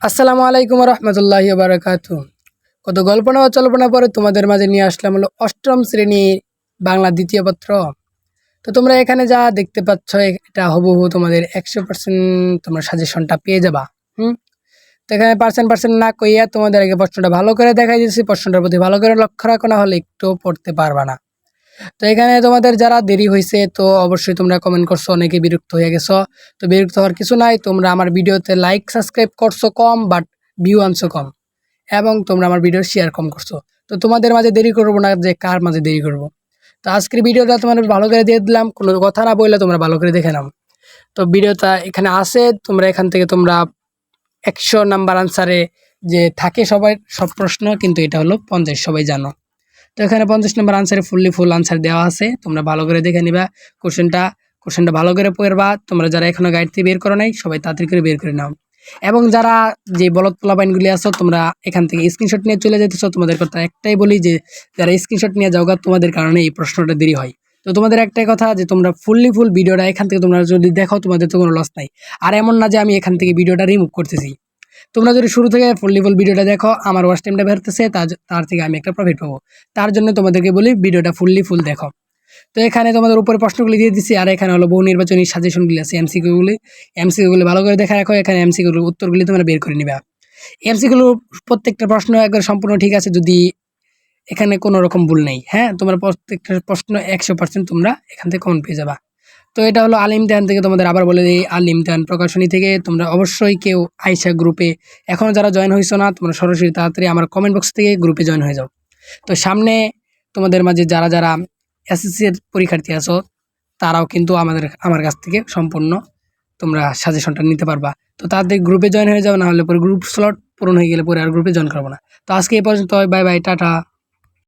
আসসালামু আলাইকুম রহমতুল্লাহি বারাকাতু। কত গল্পনা ও চল্পনা পরে তোমাদের মাঝে নিয়ে আসলাম হলো অষ্টম শ্রেণী বাংলা দ্বিতীয় পত্র। তো তোমরা এখানে যা দেখতে পাচ্ছ এটা হুবহু তোমাদের 100% তোমরা সাজেশনটা পেয়ে যাবা। তো এখানে পার্সেন্ট পার্সেন্ট না কইয়া তোমাদের আগে প্রশ্নটা ভালো করে দেখাই দিয়েছি। প্রশ্নটার প্রতি ভালো করে লক্ষ্য রাখো, না হলে একটু পড়তে পারবা না। তো এখানে তোমাদের যারা দেরি হয়েছে তো অবশ্যই তোমরা কমেন্ট করছো, অনেকে বিরক্ত হয়ে গেছো। তো বিরক্ত হওয়ার কিছু নাই, তোমরা আমার ভিডিওতে লাইক সাবস্ক্রাইব করছো কম, বাট ভিউ আনছো কম, এবং তোমরা আমার ভিডিও শেয়ার কম করছো। তো তোমাদের মাঝে দেরি করবো না, যে কার মাঝে দেরি করবো। তো আজকের ভিডিওটা তোমাদের ভালো করে দিয়ে দিলাম, কোনো কথা না বললে তোমরা ভালো করে দেখে নাও। তো ভিডিওটা এখানে আছে, তোমরা এখান থেকে তোমরা 100 নাম্বার আনসারে যে থাকে সবাই সব প্রশ্ন, কিন্তু এটা হলো 50, সবাই জানো। তো এখানে 50 নম্বর আনসারে ফুল আনসার দেওয়া আছে, তোমরা ভালো করে দেখে নিবা। কোশ্চেনটা ভালো করে পড়বা। তোমরা যারা এখনো গাইড থেকে বের করো নাই, সবাই তাড়াতাড়ি করে বের করে নাও। এবং যারা যে বলদ পোলাপাইনগুলি আছো, তোমরা এখান থেকে স্ক্রিনশট নিয়ে চলে যেতেছো। তোমাদের কথা একটাই বলি যে যারা স্ক্রিনশট নিয়ে যাওগা, তোমাদের কারণে এই প্রশ্নটা দেরি হয়। তো তোমাদের একটাই কথা যে তোমরা ফুল ভিডিওটা এখান থেকে তোমরা যদি দেখো, তোমাদের তো কোনো লস নাই। আর এমন না যে আমি এখান থেকে ভিডিওটা রিমুভ করতেছি। তোমরা যদি শুরু থেকে ফুল ভিডিওটা দেখো, আমার ওয়াচ টাইমটা বেরোতেছে, তার থেকে আমি একটা প্রফিট পাবো। তার জন্য তোমাদেরকে বলি ভিডিওটা ফুল দেখো। তো এখানে তোমাদের উপরে প্রশ্নগুলি দিয়ে দিচ্ছি, আর এখানে হলো বহু নির্বাচনী সাজেশনগুলি আছে, এমসিকিউগুলি ভালো করে দেখা রাখো। এখানে এমসিকিউগুলোর উত্তরগুলি তোমরা বের করে নিবা। এমসিকিউগুলো প্রত্যেকটা প্রশ্ন একবার সম্পূর্ণ ঠিক আছে, যদি এখানে কোনো রকম ভুল নেই। হ্যাঁ, তোমরা প্রত্যেকটা প্রশ্ন 100% তোমরা এখান থেকে কমন পেয়ে যাবা। তো এটা হলো আল ইমতিহান থেকে, তোমাদের আবার বলে দিই, আল ইমতিহান প্রকাশনী থেকে। তোমরা অবশ্যই কেউ আইসা গ্রুপে, এখনও যারা জয়েন হয়েছো না, তোমরা সরাসরি তাড়াতাড়ি আমার কমেন্ট বক্স থেকে গ্রুপে জয়েন হয়ে যাও। তো সামনে তোমাদের মাঝে যারা যারা এসএসসি এর পরীক্ষার্থী আছো, তারাও কিন্তু আমার কাছ থেকে সম্পূর্ণ তোমরা সাজেশনটা নিতে পারবা। তো তাদের গ্রুপে জয়েন হয়ে যাও, না হলে পরে গ্রুপ স্লট পূরণ হয়ে গেলে পরে আর গ্রুপে জয়েন করবো না। তো আজকে এই পর্যন্ত, বাই বাই, টাটা।